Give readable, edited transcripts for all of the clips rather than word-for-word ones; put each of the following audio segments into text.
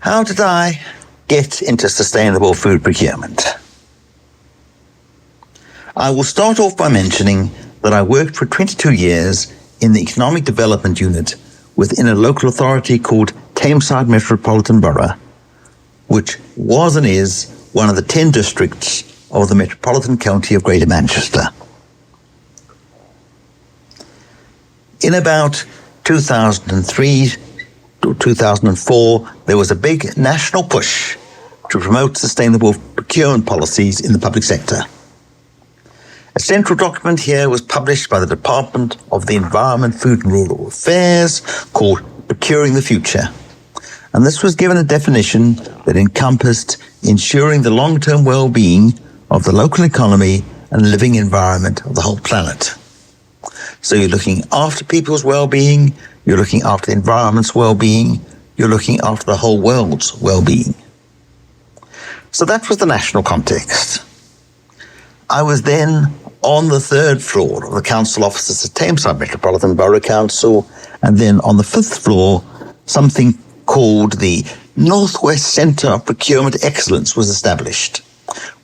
How did I get into sustainable food procurement? I will start off by mentioning that I worked for 22 years in the Economic Development Unit within a local authority called Tameside Metropolitan Borough, which was and is one of the 10 districts of the Metropolitan County of Greater Manchester. In about 2003 to 2004, there was a big national push to promote sustainable procurement policies in the public sector. A central document here was published by the Department of the Environment, Food and Rural Affairs called Procuring the Future. And this was given a definition that encompassed ensuring the long-term well-being of the local economy and living environment of the whole planet. So you're looking after people's well-being, you're looking after the environment's well-being, you're looking after the whole world's well-being. So that was the national context. I was then on the third floor of the council offices at Tameside Metropolitan Borough Council, and then on the fifth floor, something called the Northwest Centre of Procurement Excellence was established,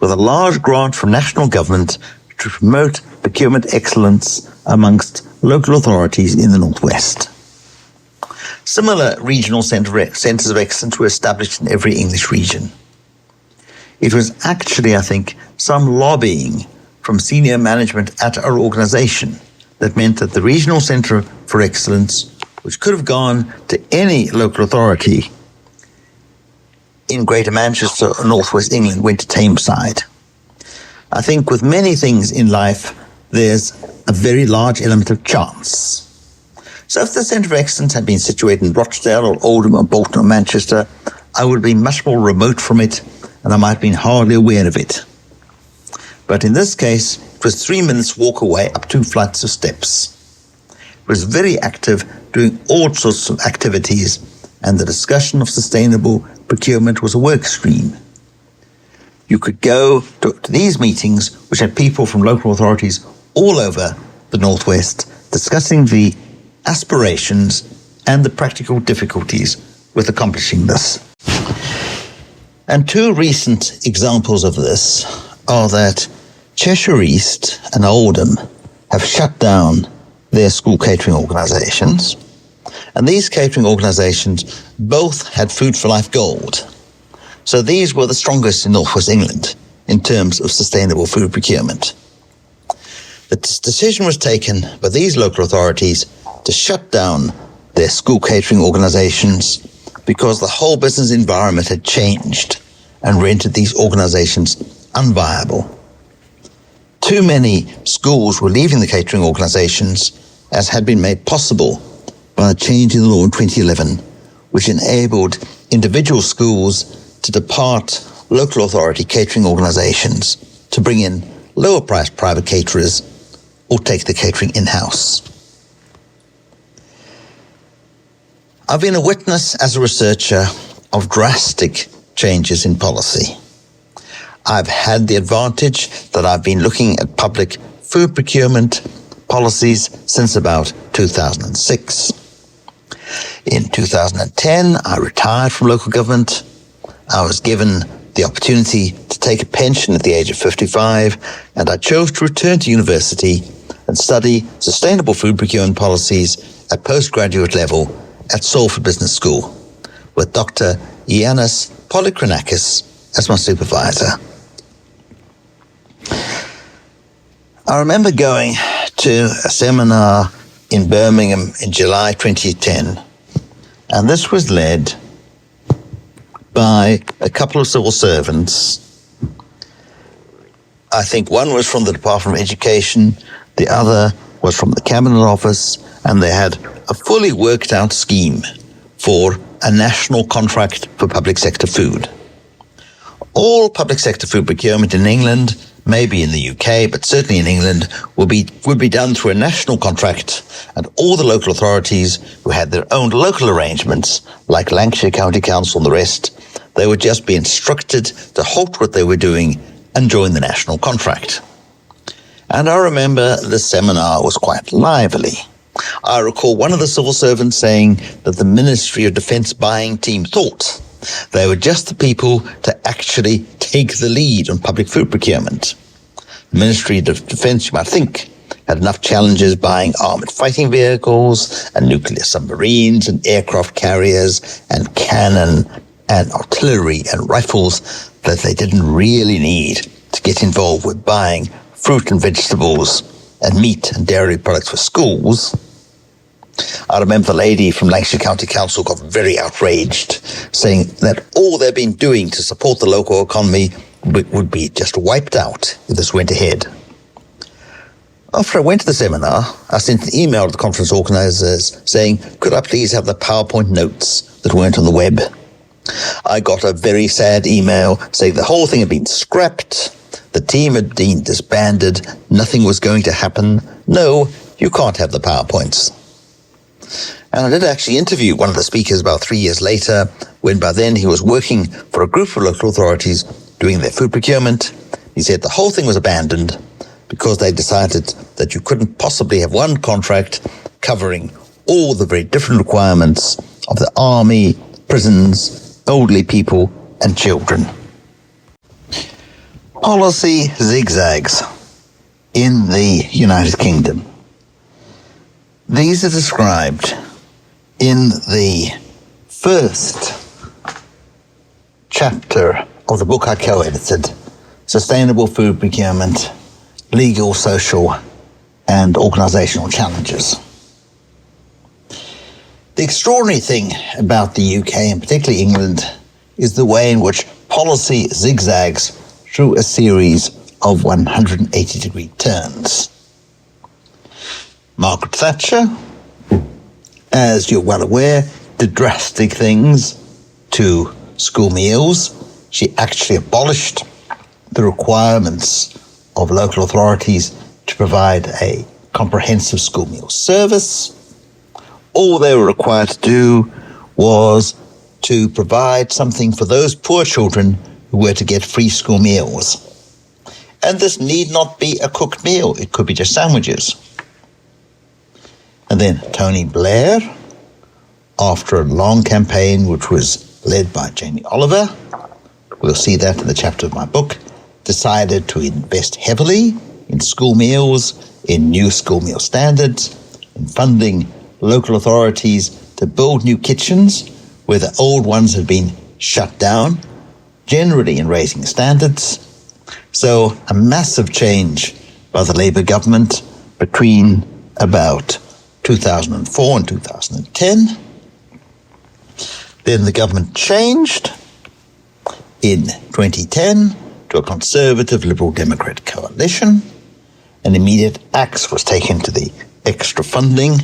with a large grant from national government to promote procurement excellence amongst local authorities in the Northwest. Similar regional centres of excellence were established in every English region. It was actually, I think, some lobbying from senior management at our organisation that meant that the regional centre for excellence, which could have gone to any local authority in Greater Manchester or North West England, went to Tameside. I think with many things in life, there's a very large element of chance. So if the Centre of Excellence had been situated in Rochdale or Oldham or Bolton or Manchester, I would have been much more remote from it, and I might have been hardly aware of it. But in this case, it was 3 minutes walk away up 2 flights of steps. It was very active, doing all sorts of activities, and the discussion of sustainable procurement was a work stream. You could go to these meetings, which had people from local authorities all over the Northwest discussing the aspirations and the practical difficulties with accomplishing this. And 2 recent examples of this are that Cheshire East and Oldham have shut down their school catering organisations, and these catering organisations both had Food for Life Gold. So these were the strongest in North West England in terms of sustainable food procurement. The decision was taken by these local authorities to shut down their school catering organisations because the whole business environment had changed and rendered these organisations unviable. Too many schools were leaving the catering organisations, as had been made possible by a change in the law in 2011, which enabled individual schools to depart local authority catering organisations to bring in lower priced private caterers or take the catering in-house. I've been a witness as a researcher of drastic changes in policy. I've had the advantage that I've been looking at public food procurement policies since about 2006. In 2010, I retired from local government. I was given the opportunity to take a pension at the age of 55, and I chose to return to university and study sustainable food procurement policies at postgraduate level at Salford Business School, with Dr. Ioannis Polychronakis as my supervisor. I remember going to a seminar in Birmingham in July 2010, and this was led by a couple of civil servants. I think one was from the Department of Education, the other was from the Cabinet Office, and they had a fully worked out scheme for a national contract for public sector food. All public sector food procurement in England, maybe in the UK, but certainly in England, would be done through a national contract, and all the local authorities who had their own local arrangements, like Lancashire County Council and the rest, they would just be instructed to halt what they were doing and join the national contract. And I remember the seminar was quite lively. I recall one of the civil servants saying that the Ministry of Defence buying team thought They were just the people to actually take the lead on public food procurement. The Ministry of Defence, you might think, had enough challenges buying armoured fighting vehicles and nuclear submarines and aircraft carriers and cannon and artillery and rifles that they didn't really need to get involved with buying fruit and vegetables and meat and dairy products for schools. I remember the lady from Lancashire County Council got very outraged, saying that all they've been doing to support the local economy would be just wiped out if this went ahead. After I went to the seminar, I sent an email to the conference organisers saying, could I please have the PowerPoint notes that weren't on the web? I got a very sad email saying the whole thing had been scrapped, the team had been disbanded, nothing was going to happen. No, you can't have the PowerPoints. And I did actually interview one of the speakers about 3 years later, when by then he was working for a group of local authorities doing their food procurement. He said the whole thing was abandoned because they decided that you couldn't possibly have one contract covering all the very different requirements of the army, prisons, elderly people, and children. Policy zigzags in the United Kingdom. These are described in the first chapter of the book I co-edited, Sustainable Food Procurement, Legal, Social and Organisational Challenges. The extraordinary thing about the UK, and particularly England, is the way in which policy zigzags through a series of 180-degree turns. Margaret Thatcher, as you're well aware, did drastic things to school meals. She actually abolished the requirements of local authorities to provide a comprehensive school meal service. All they were required to do was to provide something for those poor children who were to get free school meals. And this need not be a cooked meal. It could be just sandwiches. And then Tony Blair, after a long campaign which was led by Jamie Oliver, we'll see that in the chapter of my book, decided to invest heavily in school meals, in new school meal standards, in funding local authorities to build new kitchens where the old ones had been shut down, generally in raising standards. So a massive change by the Labour government between about 2004 and 2010. Then the government changed in 2010 to a Conservative Liberal Democrat coalition. An immediate axe was taken to the extra funding.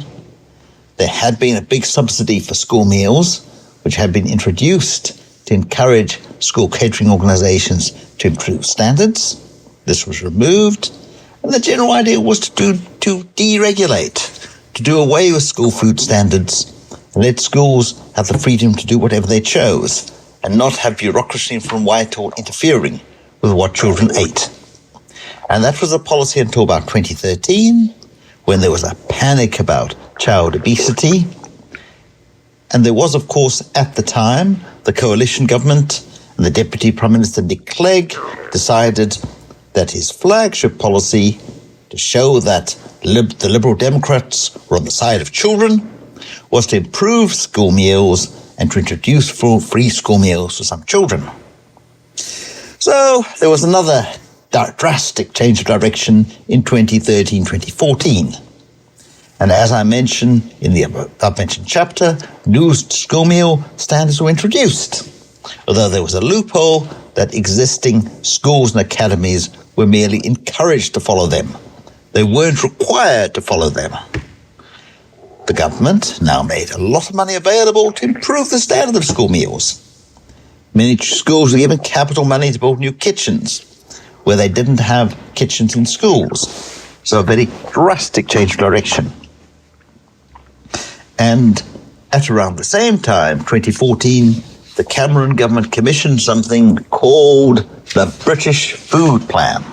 There had been a big subsidy for school meals, which had been introduced to encourage school catering organisations to improve standards. This was removed, and the general idea was to deregulate, to do away with school food standards and let schools have the freedom to do whatever they chose and not have bureaucracy from Whitehall interfering with what children ate. And that was the policy until about 2013, when there was a panic about child obesity. And there was, of course, at the time, the coalition government and the Deputy Prime Minister Nick Clegg decided that his flagship policy, to show that the Liberal Democrats were on the side of children, was to improve school meals and to introduce free school meals for some children. So there was another drastic change of direction in 2013-2014. And as I mentioned in the above-mentioned chapter, new school meal standards were introduced, although there was a loophole that existing schools and academies were merely encouraged to follow them. They weren't required to follow them. The government now made a lot of money available to improve the standard of school meals. Many schools were given capital money to build new kitchens where they didn't have kitchens in schools. So a very drastic change of direction. And at around the same time, 2014, the Cameron government commissioned something called the British Food Plan.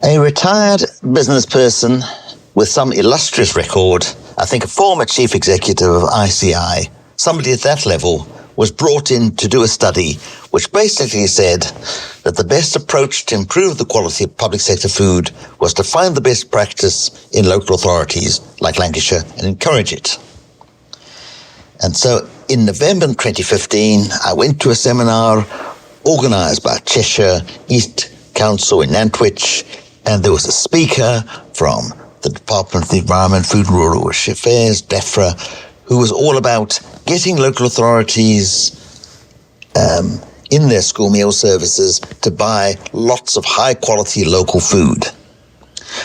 A retired business person with some illustrious record I think a former chief executive of ICI, somebody at that level, was brought in to do a study which basically said that the best approach to improve the quality of public sector food was to find the best practice in local authorities like Lancashire and encourage it. And so in November 2015, I went to a seminar organised by Cheshire East Council in Nantwich, and there was a speaker from the Department of the Environment, Food and Rural Affairs, DEFRA, who was all about getting local authorities in their school meal services to buy lots of high-quality local food.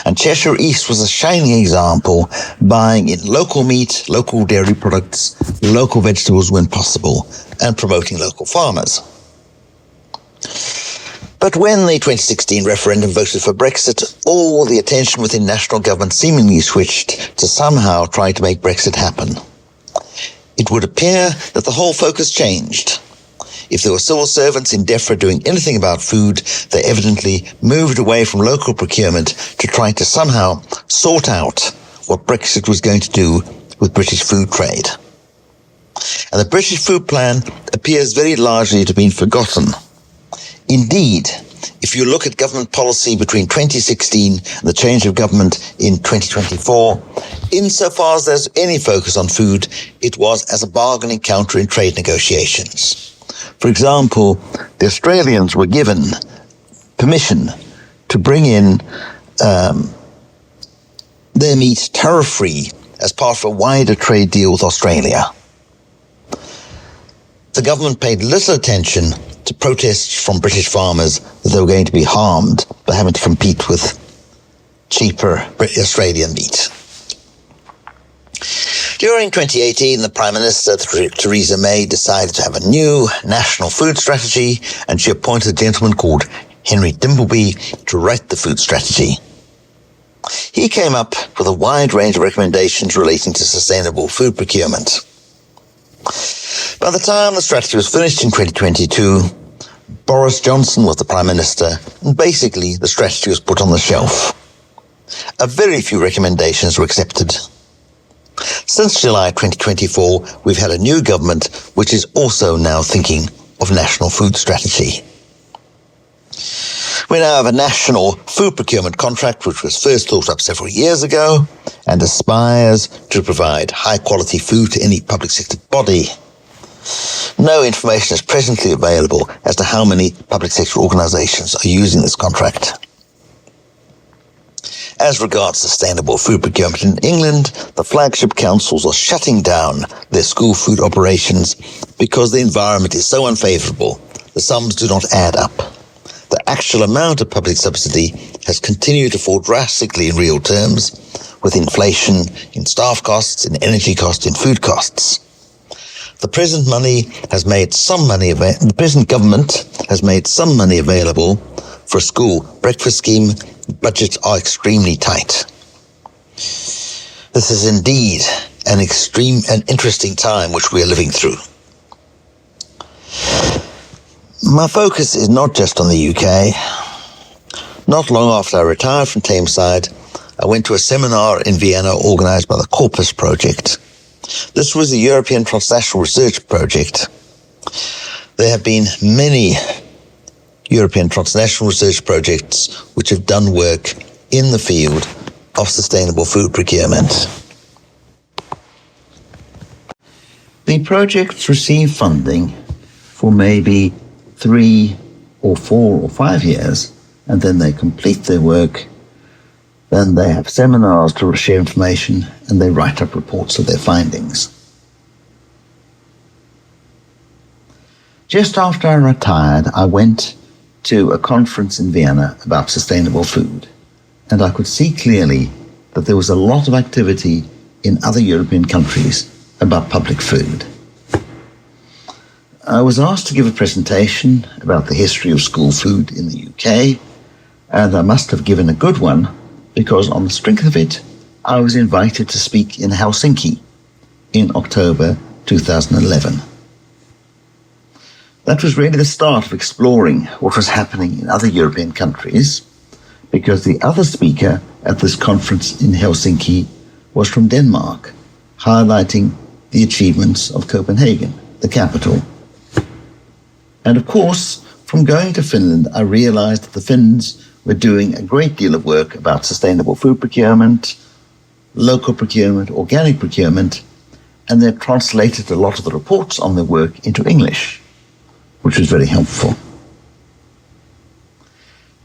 And Cheshire East was a shining example, buying in local meat, local dairy products, local vegetables when possible, and promoting local farmers. But when the 2016 referendum voted for Brexit, all the attention within national government seemingly switched to somehow try to make Brexit happen. It would appear that the whole focus changed. If there were civil servants in DEFRA doing anything about food, they evidently moved away from local procurement to try to somehow sort out what Brexit was going to do with British food trade. And the British food plan appears very largely to have been forgotten. Indeed, if you look at government policy between 2016 and the change of government in 2024, insofar as there's any focus on food, it was as a bargaining counter in trade negotiations. For example, the Australians were given permission to bring in their meat tariff-free as part of a wider trade deal with Australia. The government paid little attention to protests from British farmers that they were going to be harmed by having to compete with cheaper Australian meat. During 2018, the Prime Minister, Theresa May, decided to have a new national food strategy, and she appointed a gentleman called Henry Dimbleby to write the food strategy. He came up with a wide range of recommendations relating to sustainable food procurement. By the time the strategy was finished in 2022, Boris Johnson was the Prime Minister, and basically the strategy was put on the shelf. A very few recommendations were accepted. Since July 2024, we've had a new government which is also now thinking of national food strategy. We now have a national food procurement contract which was first thought up several years ago and aspires to provide high-quality food to any public sector body. No information is presently available as to how many public sector organisations are using this contract. As regards sustainable food procurement in England, the flagship councils are shutting down their school food operations because the environment is so unfavourable. The sums do not add up. The actual amount of public subsidy has continued to fall drastically in real terms, with inflation in staff costs, in energy costs, in food costs. The present government has made some money available for a school breakfast scheme. Budgets are extremely tight. This is indeed an interesting time which we are living through. My focus is not just on the UK. Not long after I retired from Tameside, I went to a seminar in Vienna organised by the Corpus Project. This was a European transnational research project. There have been many European transnational research projects which have done work in the field of sustainable food procurement. The projects receive funding for maybe 3 or 4 or 5 years, and then they complete their work. Then they have seminars to share information, and they write up reports of their findings. Just after I retired, I went to a conference in Vienna about sustainable food, and I could see clearly that there was a lot of activity in other European countries about public food. I was asked to give a presentation about the history of school food in the UK, and I must have given a good one because on the strength of it, I was invited to speak in Helsinki in October 2011. That was really the start of exploring what was happening in other European countries, because the other speaker at this conference in Helsinki was from Denmark, highlighting the achievements of Copenhagen, the capital. And of course, from going to Finland, I realized that the Finns were doing a great deal of work about sustainable food procurement, local procurement, organic procurement, and they translated a lot of the reports on their work into English, which was very helpful.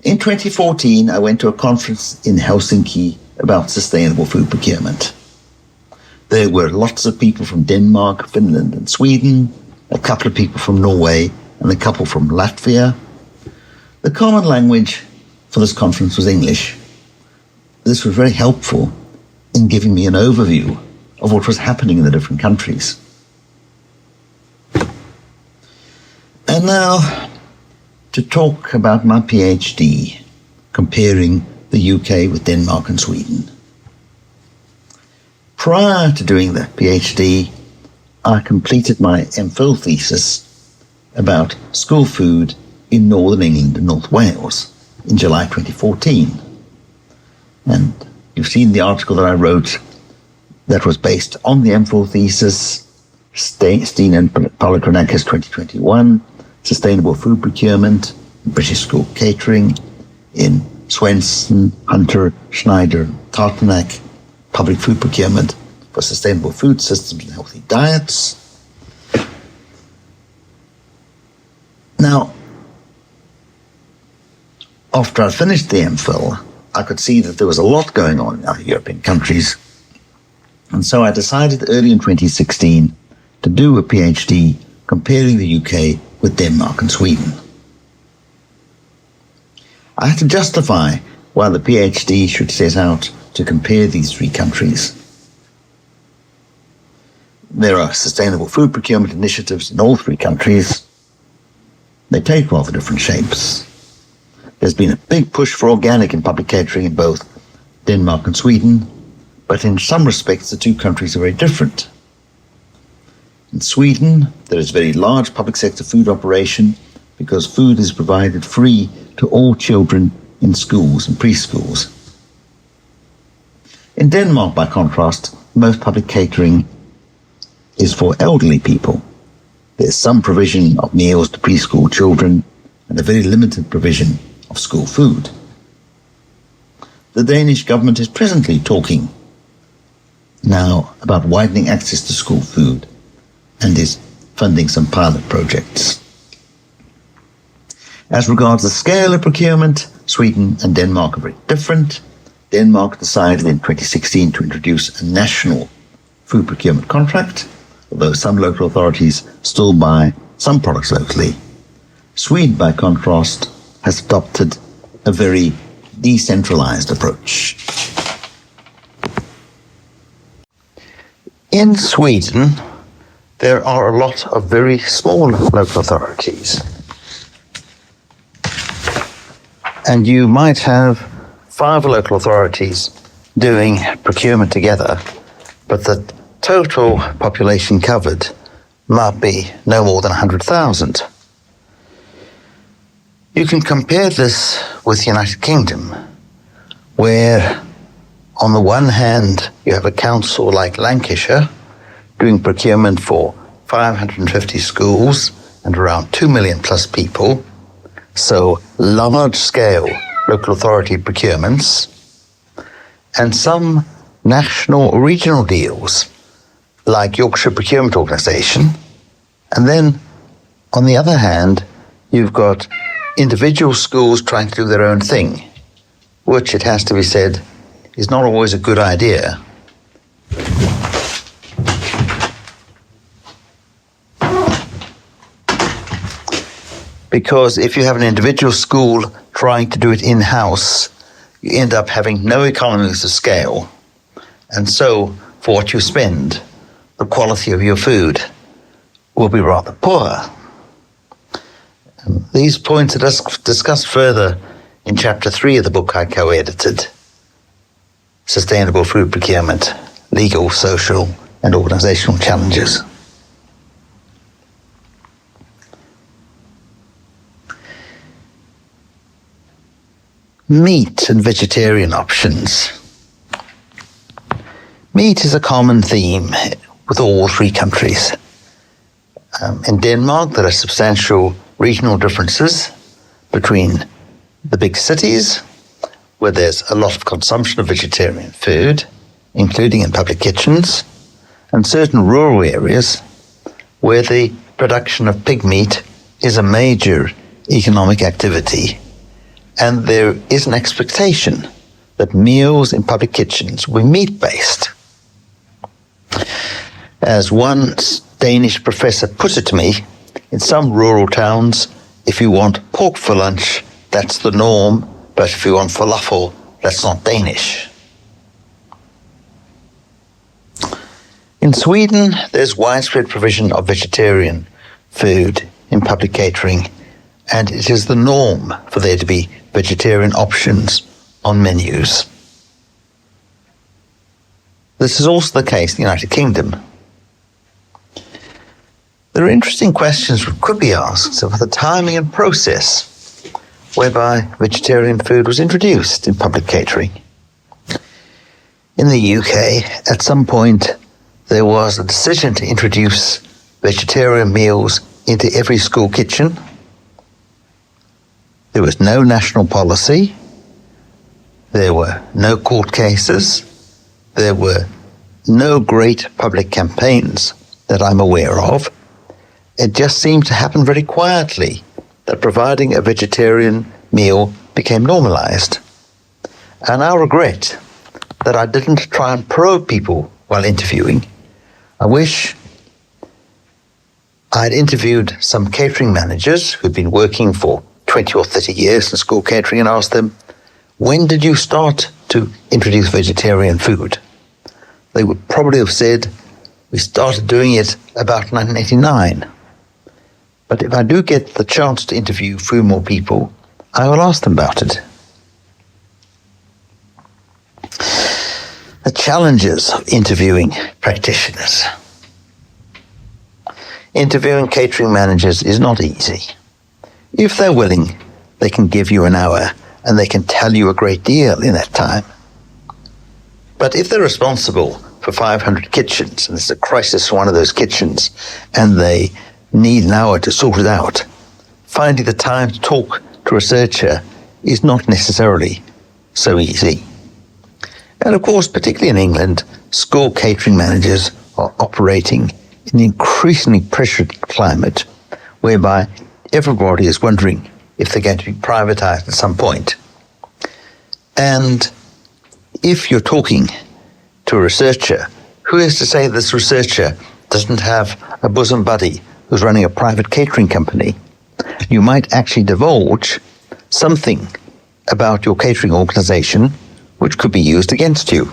In 2014, I went to a conference in Helsinki about sustainable food procurement. There were lots of people from Denmark, Finland, and Sweden, a couple of people from Norway, and a couple from Latvia. The common language for this conference was English. This was very helpful in giving me an overview of what was happening in the different countries. And now to talk about my PhD, comparing the UK with Denmark and Sweden. Prior to doing the PhD, I completed my MPhil thesis about school food in Northern England and North Wales in July 2014. And you've seen the article that I wrote that was based on the MPhil thesis, Stein and Procurement 2021, Sustainable Food Procurement, British School Catering in Swenson, Hunter, Schneider, Tartanak, Public Food Procurement for Sustainable Food Systems and Healthy Diets. Now, after I finished the MPhil, I could see that there was a lot going on in other European countries. And so I decided early in 2016 to do a PhD comparing the UK with Denmark and Sweden. I had to justify why the PhD should set out to compare these three countries. There are sustainable food procurement initiatives in all three countries. They take rather different shapes. There's been a big push for organic and public catering in both Denmark and Sweden, but in some respects the two countries are very different. In Sweden, there is very large public sector food operation because food is provided free to all children in schools and preschools. In Denmark, by contrast, most public catering is for elderly people. There's some provision of meals to preschool children and a very limited provision of school food. The Danish government is presently talking now about widening access to school food and is funding some pilot projects. As regards the scale of procurement, Sweden and Denmark are very different. Denmark decided in 2016 to introduce a national food procurement contract, although some local authorities still buy some products locally. Sweden, by contrast, has adopted a very decentralized approach. In Sweden, there are a lot of very small local authorities. And you might have 5 local authorities doing procurement together, but the total population covered might be no more than 100,000. You can compare this with the United Kingdom, where on the one hand you have a council like Lancashire doing procurement for 550 schools and around 2 million plus people, so large-scale local authority procurements, and some national or regional deals like Yorkshire Procurement Organisation. And then, on the other hand, you've got individual schools trying to do their own thing, which, it has to be said, is not always a good idea. Because if you have an individual school trying to do it in-house, you end up having no economies of scale. And so, for what you spend, the quality of your food will be rather poor. And these points are discussed further in Chapter 3 of the book I co-edited, Sustainable Food Procurement, Legal, Social and Organizational Challenges. Meat and vegetarian options. Meat is a common theme with all three countries. In Denmark, there are substantial regional differences between the big cities, where there's a lot of consumption of vegetarian food, including in public kitchens, and certain rural areas where the production of pig meat is a major economic activity, and there is an expectation that meals in public kitchens will be meat-based. As one Danish professor put it to me, in some rural towns, if you want pork for lunch, that's the norm, but if you want falafel, that's not Danish. In Sweden, there's widespread provision of vegetarian food in public catering, and it is the norm for there to be vegetarian options on menus. This is also the case in the United Kingdom. There are interesting questions that could be asked about the timing and process whereby vegetarian food was introduced in public catering. In the UK, at some point, there was a decision to introduce vegetarian meals into every school kitchen. There was no national policy. There were no court cases. There were no great public campaigns that I'm aware of. It just seemed to happen very quietly that providing a vegetarian meal became normalized. And I regret that I didn't try and probe people while interviewing. I wish I'd interviewed some catering managers who'd been working for 20 or 30 years in school catering and asked them, when did you start to introduce vegetarian food? They would probably have said, we started doing it about 1989. But if I do get the chance to interview a few more people, I will ask them about it. The challenges of interviewing practitioners. Interviewing catering managers is not easy. If they're willing, they can give you an hour and they can tell you a great deal in that time. But if they're responsible for 500 kitchens, and there's a crisis in one of those kitchens, and they need an hour to sort it out, finding the time to talk to a researcher is not necessarily so easy. And of course, particularly in England, school catering managers are operating in an increasingly pressured climate whereby everybody is wondering if they're going to be privatized at some point. And if you're talking to a researcher, who is to say this researcher doesn't have a bosom buddy who's running a private catering company? You might actually divulge something about your catering organization which could be used against you.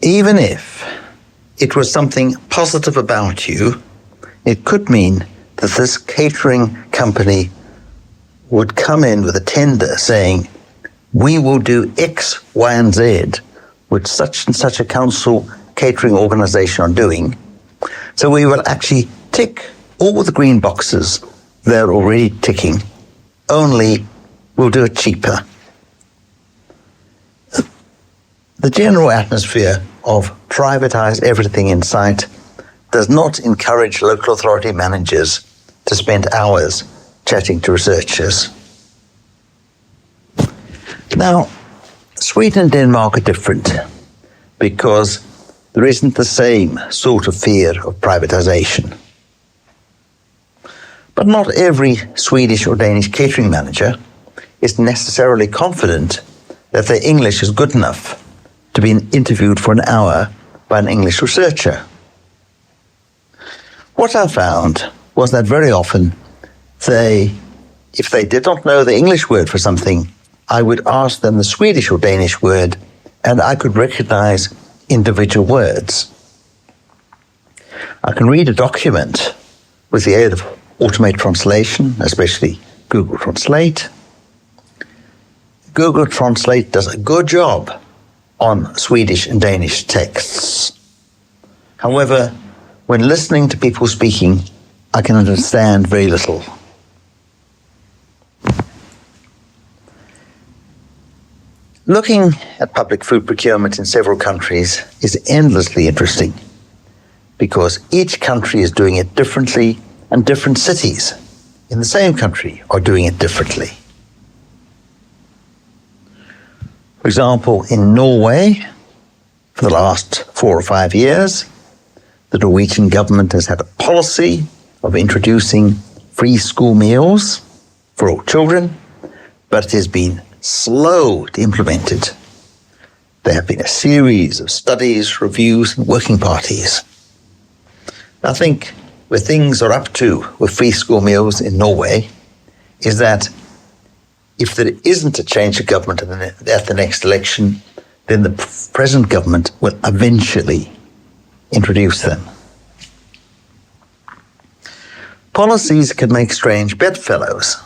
Even if it was something positive about you, it could mean that this catering company would come in with a tender saying, we will do X, Y, and Z, which such and such a council catering organization are doing. So we will actually tick all the green boxes they're already ticking, only we'll do it cheaper. The general atmosphere of privatize everything in sight does not encourage local authority managers to spend hours chatting to researchers. Now, Sweden and Denmark are different because there isn't the same sort of fear of privatization. But not every Swedish or Danish catering manager is necessarily confident that their English is good enough to be interviewed for an hour by an English researcher. What I found was that very often if they did not know the English word for something, I would ask them the Swedish or Danish word, and I could recognize individual words. I can read a document with the aid of automated translation, especially Google Translate. Google Translate does a good job on Swedish and Danish texts. However, when listening to people speaking, I can understand very little. Looking at public food procurement in several countries is endlessly interesting because each country is doing it differently and different cities in the same country are doing it differently. For example, in Norway, for the last 4 or 5 years, the Norwegian government has had a policy of introducing free school meals for all children, but it has been slow to implement it. There have been a series of studies, reviews, and working parties. I think where things are up to with free school meals in Norway is that if there isn't a change of government at the next election, then the present government will eventually introduce them. Policies can make strange bedfellows.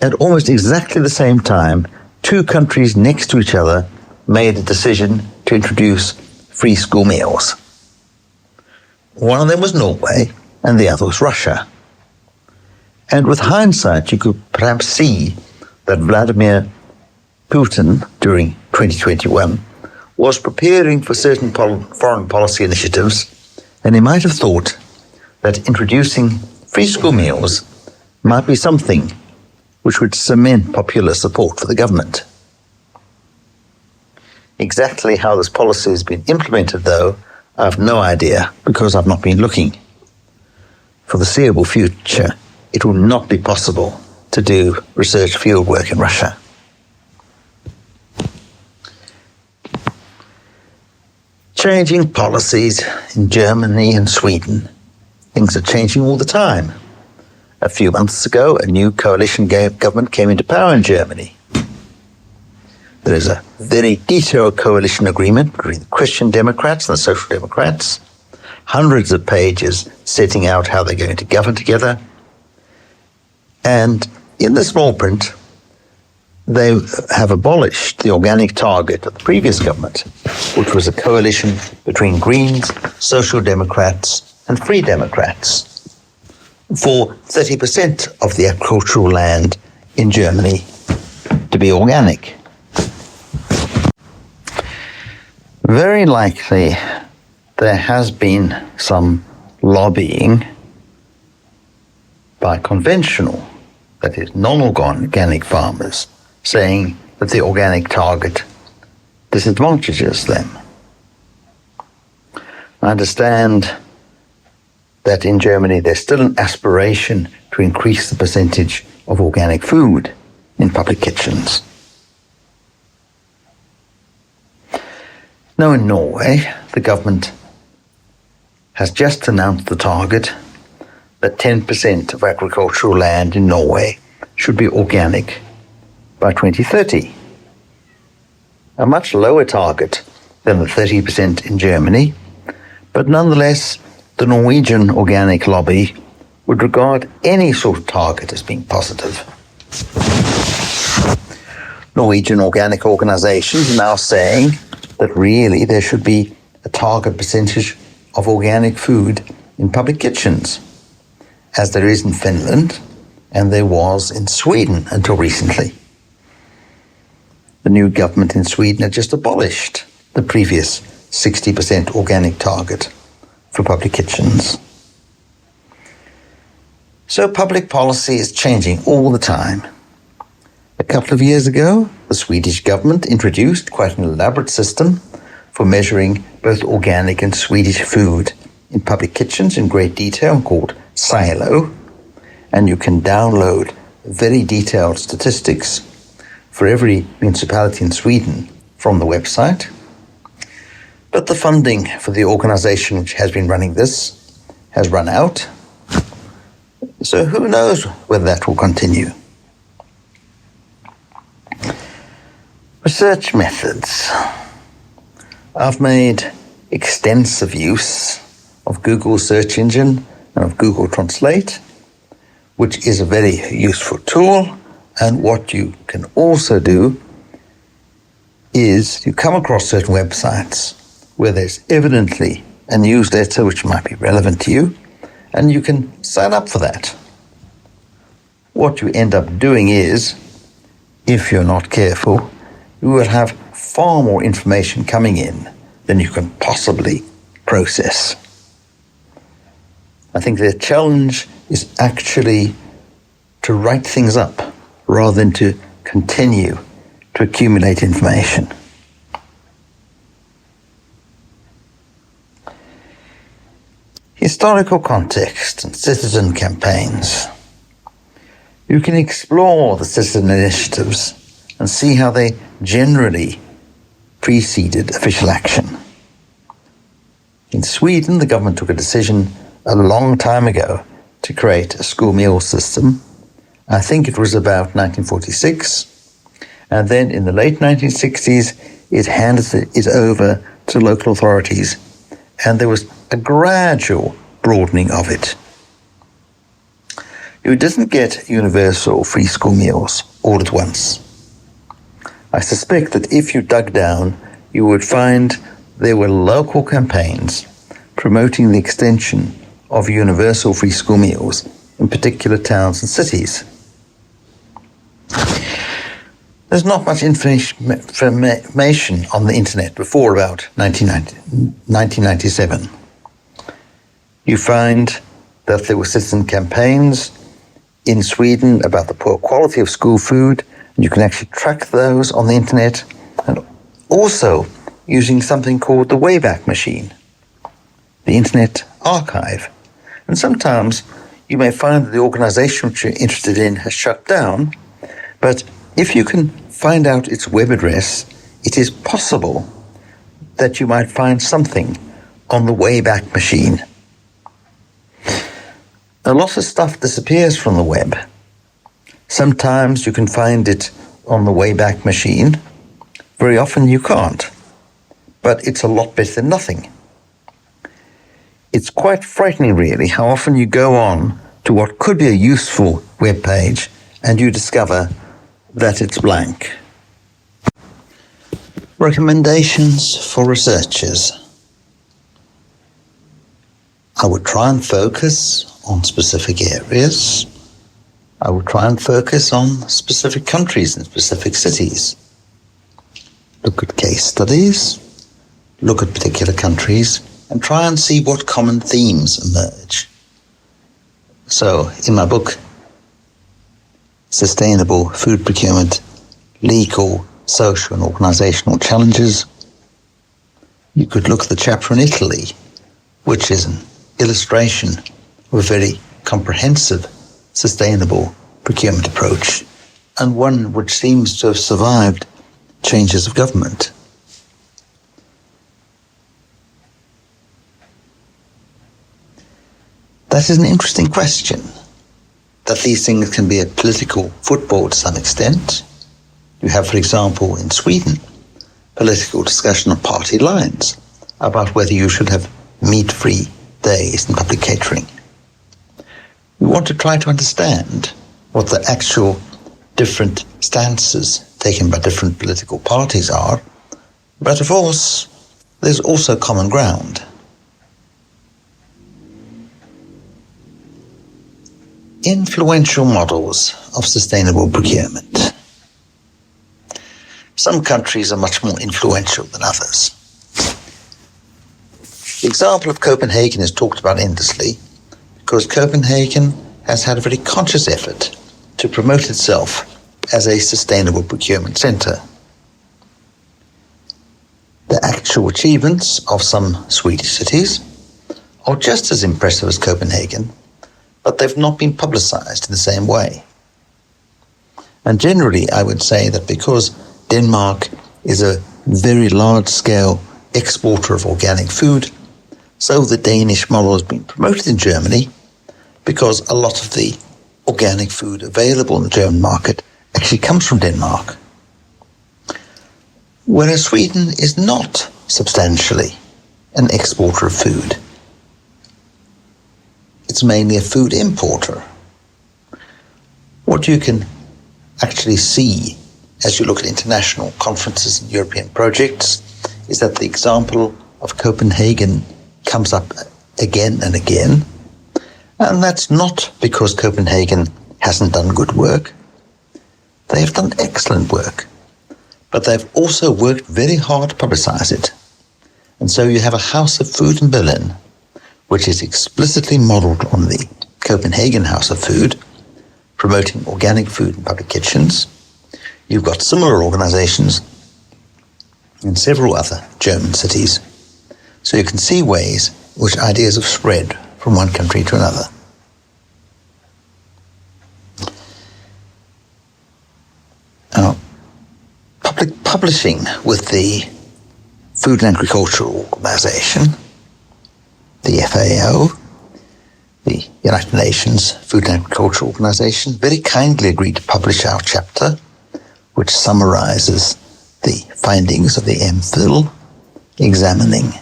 At almost exactly the same time, 2 countries next to each other made a decision to introduce free school meals. One of them was Norway, and the other was Russia. And with hindsight, you could perhaps see that Vladimir Putin, during 2021, was preparing for certain foreign policy initiatives, and he might have thought that introducing free school meals might be something which would cement popular support for the government. Exactly how this policy has been implemented, though, I have no idea because I've not been looking. For the foreseeable future, it will not be possible to do research fieldwork in Russia. Changing policies in Germany and Sweden. Things are changing all the time. A few months ago, a new coalition government came into power in Germany. There is a very detailed coalition agreement between the Christian Democrats and the Social Democrats, hundreds of pages setting out how they're going to govern together. And in the small print, they have abolished the organic target of the previous government, which was a coalition between Greens, Social Democrats, and Free Democrats, for 30% of the agricultural land in Germany to be organic. Very likely there has been some lobbying by conventional, that is non-organic farmers, saying that the organic target disadvantages them. I understand that in Germany there's still an aspiration to increase the percentage of organic food in public kitchens. Now in Norway, the government has just announced the target that 10% of agricultural land in Norway should be organic by 2030. A much lower target than the 30% in Germany, but nonetheless, the Norwegian organic lobby would regard any sort of target as being positive. Norwegian organic organizations are now saying that really there should be a target percentage of organic food in public kitchens, as there is in Finland and there was in Sweden until recently. The new government in Sweden had just abolished the previous 60% organic target for public kitchens. So public policy is changing all the time. A couple of years ago, the Swedish government introduced quite an elaborate system for measuring both organic and Swedish food in public kitchens in great detail called Silo, and you can download very detailed statistics for every municipality in Sweden from the website. But the funding for the organization which has been running this has run out, so who knows whether that will continue. Research methods. I've made extensive use of Google search engine and of Google Translate, which is a very useful tool. And what you can also do is you come across certain websites where there's evidently a newsletter which might be relevant to you, and you can sign up for that. What you end up doing is if you're not careful, you will have far more information coming in than you can possibly process. I think the challenge is actually to write things up rather than to continue to accumulate information. Historical context and citizen campaigns. You can explore the citizen initiatives and see how they generally preceded official action. In Sweden, the government took a decision a long time ago to create a school meal system. I think it was about 1946. And then in the late 1960s, it handed it over to local authorities. And there was a gradual broadening of it. You didn't get universal free school meals all at once. I suspect that if you dug down, you would find there were local campaigns promoting the extension of universal free school meals in particular towns and cities. There's not much information on the internet before about 1997. You find that there were citizen campaigns in Sweden about the poor quality of school food, and you can actually track those on the internet, and also using something called the Wayback Machine, the Internet Archive. And sometimes you may find that the organization which you're interested in has shut down, but if you can find out its web address, it is possible that you might find something on the Wayback Machine. A lot of stuff disappears from the web. Sometimes you can find it on the Wayback Machine. Very often you can't. But it's a lot better than nothing. It's quite frightening, really, how often you go on to what could be a useful web page and you discover that it's blank. Recommendations for researchers. I would try and focus on specific areas. I would try and focus on specific countries and specific cities. Look at case studies, look at particular countries, and try and see what common themes emerge. So, in my book, Sustainable Food Procurement, Legal, Social and Organizational Challenges, you could look at the chapter in Italy, which is an illustration of a very comprehensive, sustainable procurement approach, and one which seems to have survived changes of government. That is an interesting question, that these things can be a political football to some extent. You have, for example, in Sweden, political discussion on party lines about whether you should have meat-free days in public catering. We want to try to understand what the actual different stances taken by different political parties are, but of course, there's also common ground. Influential models of sustainable procurement. Some countries are much more influential than others. The example of Copenhagen is talked about endlessly because Copenhagen has had a very conscious effort to promote itself as a sustainable procurement centre. The actual achievements of some Swedish cities are just as impressive as Copenhagen, but they've not been publicised in the same way. And generally, I would say that because Denmark is a very large-scale exporter of organic food, so the Danish model has been promoted in Germany because a lot of the organic food available in the German market actually comes from Denmark. Whereas Sweden is not substantially an exporter of food. It's mainly a food importer. What you can actually see as you look at international conferences and European projects is that the example of Copenhagen comes up again and again. And that's not because Copenhagen hasn't done good work. They have done excellent work, but they've also worked very hard to publicize it. And so you have a House of Food in Berlin, which is explicitly modeled on the Copenhagen House of Food, promoting organic food in public kitchens. You've got similar organizations in several other German cities. So you can see ways in which ideas have spread from one country to another. Now, public publishing with the Food and Agricultural Organization, the FAO, the United Nations Food and Agriculture Organization, very kindly agreed to publish our chapter, which summarizes the findings of the MPhil, examining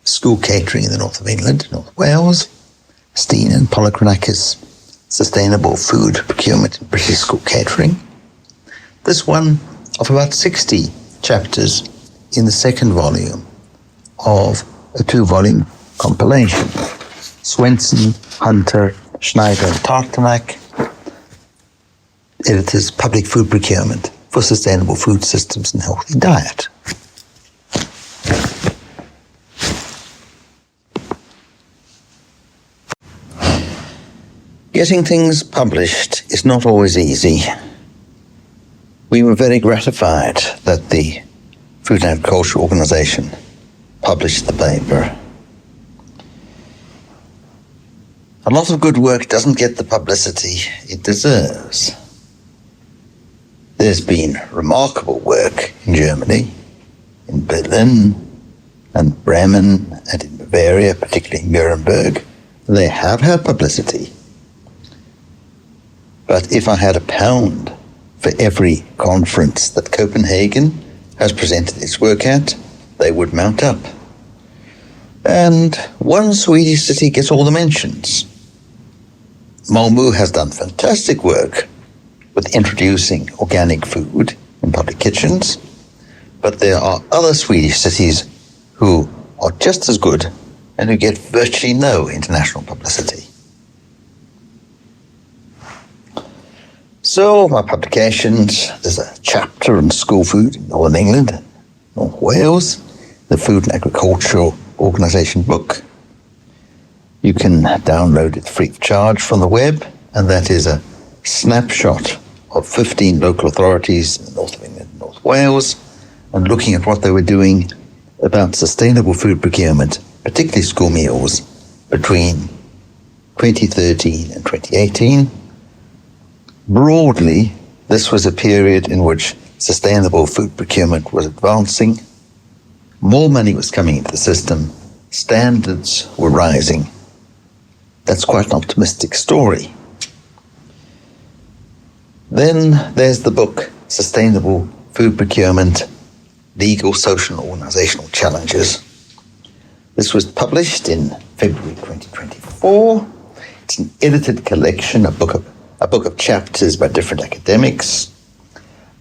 school catering in the north of England, North Wales, Stein and Procurement, sustainable food procurement in British school catering. This one of about 60 chapters in the second volume of a 2-volume compilation. Swenson, Hunter, Schneider, and Tartanak, editors, Public Food Procurement for Sustainable Food Systems and Healthy Diet. Getting things published is not always easy. We were very gratified that the Food and Agriculture Organization published the paper. A lot of good work doesn't get the publicity it deserves. There's been remarkable work in Germany, in Berlin and Bremen and in Bavaria, particularly in Nuremberg. They have had publicity. But if I had £1 for every conference that Copenhagen has presented its work at, they would mount up. And one Swedish city gets all the mentions. Malmö has done fantastic work with introducing organic food in public kitchens, but there are other Swedish cities who are just as good and who get virtually no international publicity. So my publications, there's a chapter on school food in Northern England, North Wales, the Food and Agricultural Organization book. You can download it free of charge from the web, and that is a snapshot of 15 local authorities in the north of England and North Wales, and looking at what they were doing about sustainable food procurement, particularly school meals, between 2013 and 2018. Broadly, this was a period in which sustainable food procurement was advancing, more money was coming into the system, standards were rising. That's quite an optimistic story. Then there's the book, Sustainable Food Procurement, Legal, Social and Organizational Challenges. This was published in February 2024. It's an edited collection, a book of chapters by different academics.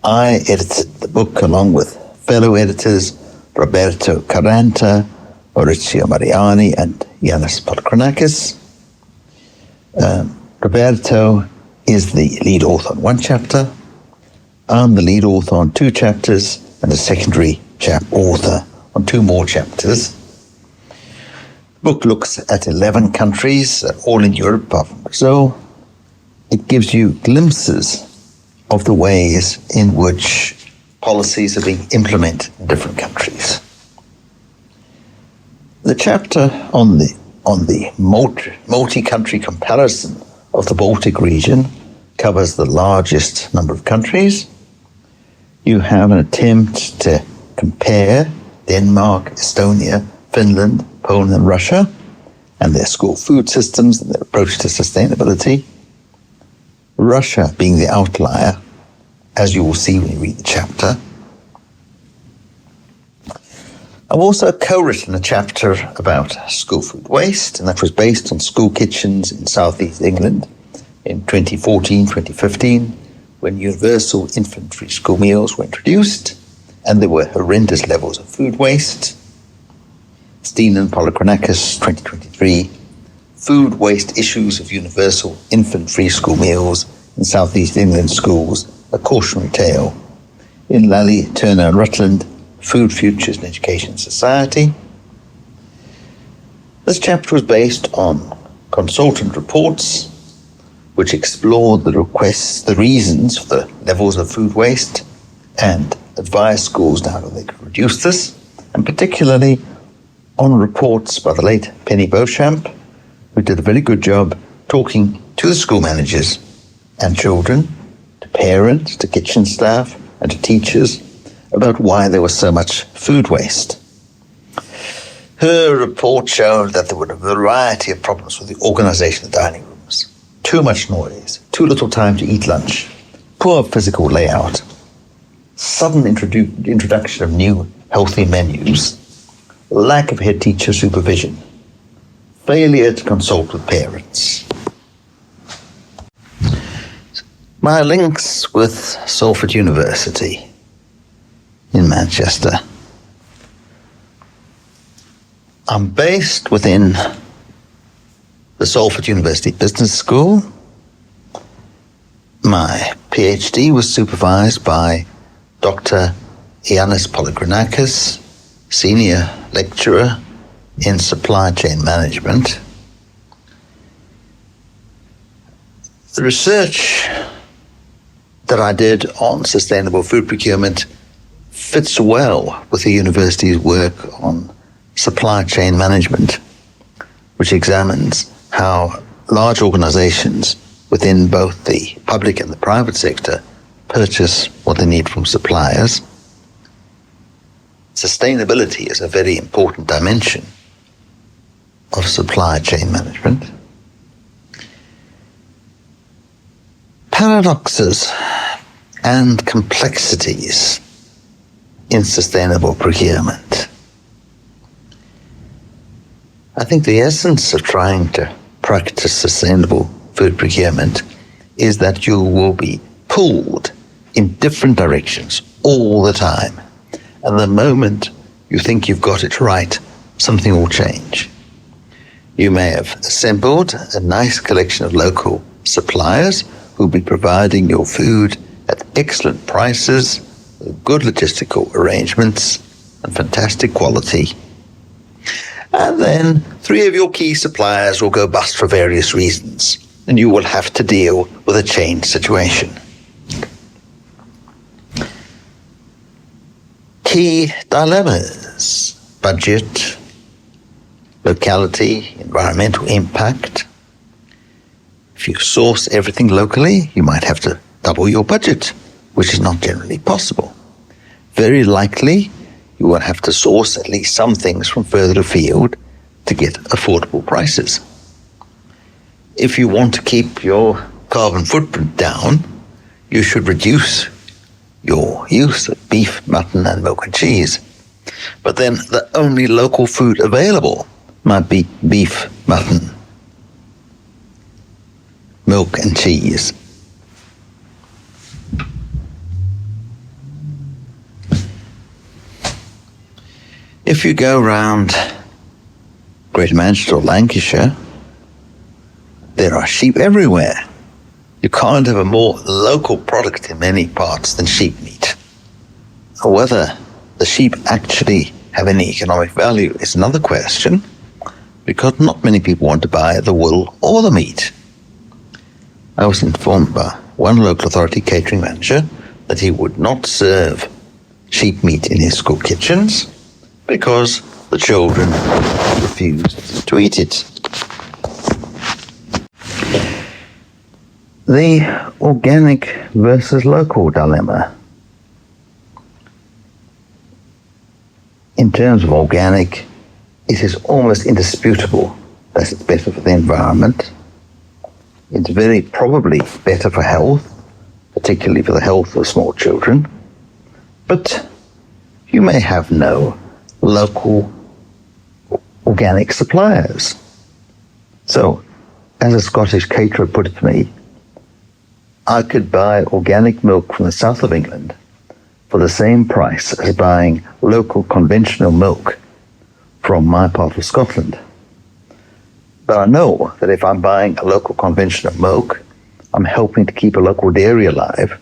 I edited the book along with fellow editors Roberto Caranta, Maurizio Mariani, and Yanis Polakranakis. Roberto is the lead author on one chapter. I'm the lead author on 2 chapters and a secondary author on 2 more chapters. The book looks at 11 countries, all in Europe apart from Brazil. It gives you glimpses of the ways in which policies are being implemented in different countries. The chapter on the multi-country comparison of the Baltic region covers the largest number of countries. You have an attempt to compare Denmark, Estonia, Finland, Poland and Russia and their school food systems and their approach to sustainability. Russia being the outlier, as you will see when you read the chapter. I've also co-written a chapter about school food waste, and that was based on school kitchens in southeast England in 2014, 2015, when universal infant-free school meals were introduced, and there were horrendous levels of food waste. Stein and Polakranakis, 2023, Food Waste Issues of Universal Infant-Free School Meals in Southeast England Schools A Cautionary Tale in Lally Turner and Rutland, Food Futures in Education Society. This chapter was based on consultant reports which explored the reasons for the levels of food waste and advised schools on how they could reduce this, and particularly on reports by the late Penny Beauchamp, who did a very good job talking to the school managers and children, to parents, to kitchen staff, and to teachers about why there was so much food waste. Her report showed that there were a variety of problems with the organisation of the dining rooms. Too much noise, too little time to eat lunch, poor physical layout, sudden introduction of new healthy menus, lack of head teacher supervision, failure to consult with parents. My links with Salford University in Manchester. I'm based within the Salford University Business School. My PhD was supervised by Dr. Ioannis Polygranakis, Senior Lecturer in Supply Chain Management. The research that I did on sustainable food procurement fits well with the university's work on supply chain management, which examines how large organizations within both the public and the private sector purchase what they need from suppliers. Sustainability is a very important dimension of supply chain management. Paradoxes and complexities in sustainable procurement. I think the essence of trying to practice sustainable food procurement is that you will be pulled in different directions all the time. And the moment you think you've got it right, something will change. You may have assembled a nice collection of local suppliers who'll be providing your food at excellent prices, good logistical arrangements, and fantastic quality. And then 3 of your key suppliers will go bust for various reasons, and you will have to deal with a changed situation. Key dilemmas: budget, locality, environmental impact. If you source everything locally, you might have to double your budget, which is not generally possible. Very likely, you will have to source at least some things from further afield to get affordable prices. If you want to keep your carbon footprint down, you should reduce your use of beef, mutton, and milk and cheese. But then the only local food available might be beef, mutton, milk and cheese. If you go around Greater Manchester or Lancashire, there are sheep everywhere. You can't have a more local product in many parts than sheep meat. Whether the sheep actually have any economic value is another question, because not many people want to buy the wool or the meat. I was informed by one local authority catering manager that he would not serve sheep meat in his school kitchens because the children refused to eat it. The organic versus local dilemma. In terms of organic, it is almost indisputable that it's better for the environment. It's very probably better for health, particularly for the health of small children. But you may have no local organic suppliers. So, as a Scottish caterer put it to me, I could buy organic milk from the south of England for the same price as buying local conventional milk from my part of Scotland. But I know that if I'm buying a local conventional milk, I'm helping to keep a local dairy alive,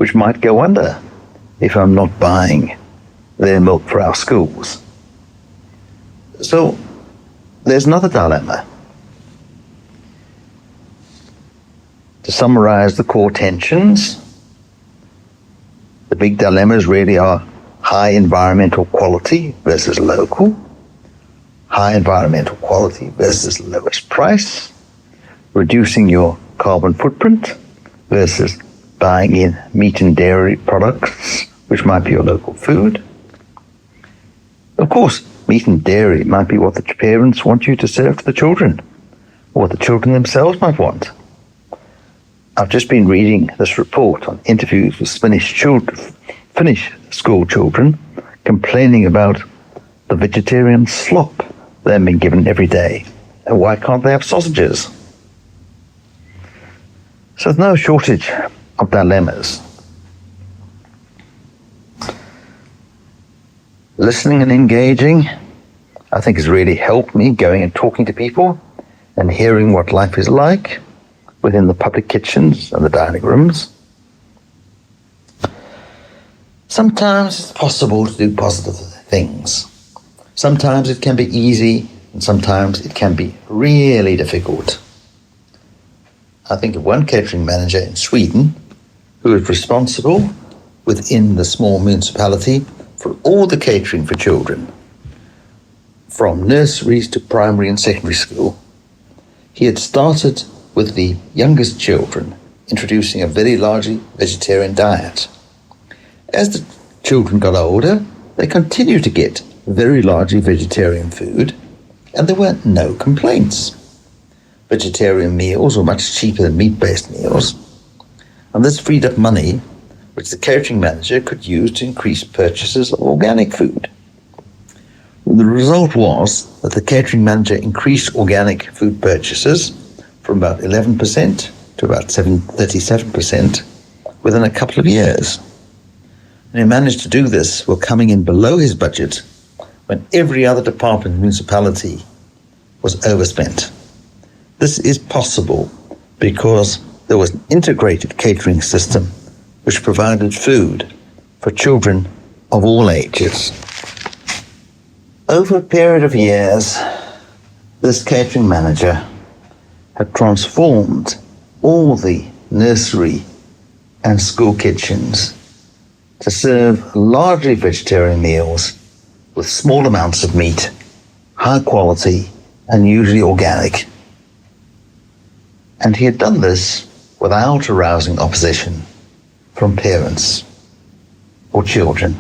which might go under if I'm not buying their milk for our schools. So there's another dilemma. To summarize the core tensions, the big dilemmas really are high environmental quality versus local, high environmental quality versus lowest price, reducing your carbon footprint versus buying in meat and dairy products, which might be your local food. Of course, meat and dairy might be what the parents want you to serve to the children, or what the children themselves might want. I've just been reading this report on interviews with Finnish school children complaining about the vegetarian slop they're being given every day. And why can't they have sausages? So there's no shortage of dilemmas. Listening and engaging, I think, has really helped me going and talking to people and hearing what life is like within the public kitchens and the dining rooms. Sometimes it's possible to do positive things. Sometimes it can be easy, and sometimes it can be really difficult. I think of one catering manager in Sweden who is responsible within the small municipality for all the catering for children, from nurseries to primary and secondary school. He had started with the youngest children, introducing a very largely vegetarian diet. As the children got older, they continued to get very largely vegetarian food, and there were no complaints. Vegetarian meals were much cheaper than meat-based meals, and this freed up money which the catering manager could use to increase purchases of organic food. The result was that the catering manager increased organic food purchases from about 11% to about 37% within a couple of years. And he managed to do this while coming in below his budget when every other department in the municipality was overspent. This is possible because there was an integrated catering system which provided food for children of all ages. Over a period of years, this catering manager had transformed all the nursery and school kitchens to serve largely vegetarian meals with small amounts of meat, high quality, and usually organic. And he had done this without arousing opposition from parents or children.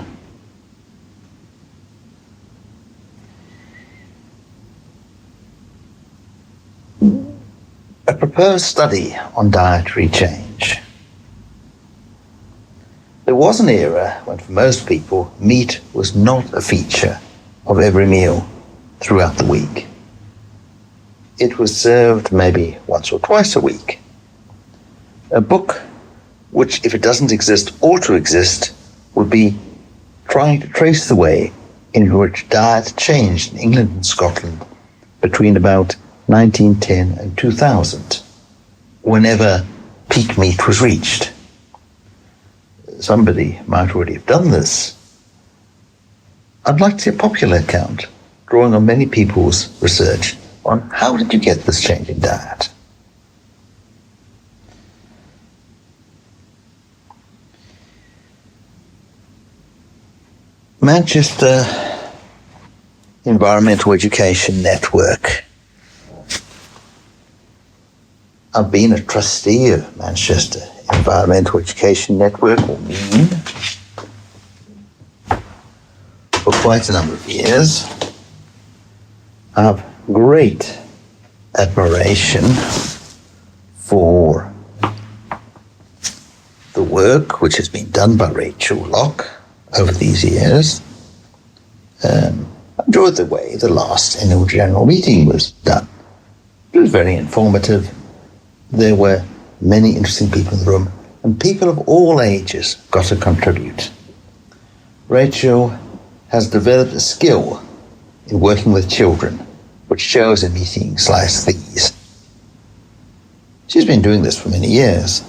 A proposed study on dietary change. There was an era when for most people meat was not a feature of every meal throughout the week. It was served maybe once or twice a week. A book which, if it doesn't exist, ought to exist, would be trying to trace the way in which diet changed in England and Scotland between about 1910 and 2000, whenever peak meat was reached. Somebody might already have done this. I'd like to see a popular account drawing on many people's research on how did you get this change in diet. Manchester Environmental Education Network. I've been a trustee of Manchester Environmental Education Network, or MEAN, for quite a number of years. I have great admiration for the work which has been done by Rachel Locke over these years. I enjoyed the way the last annual general meeting was done. It was very informative. There were many interesting people in the room, and people of all ages got to contribute. Rachel has developed a skill in working with children, which shows in meetings like these. She's been doing this for many years.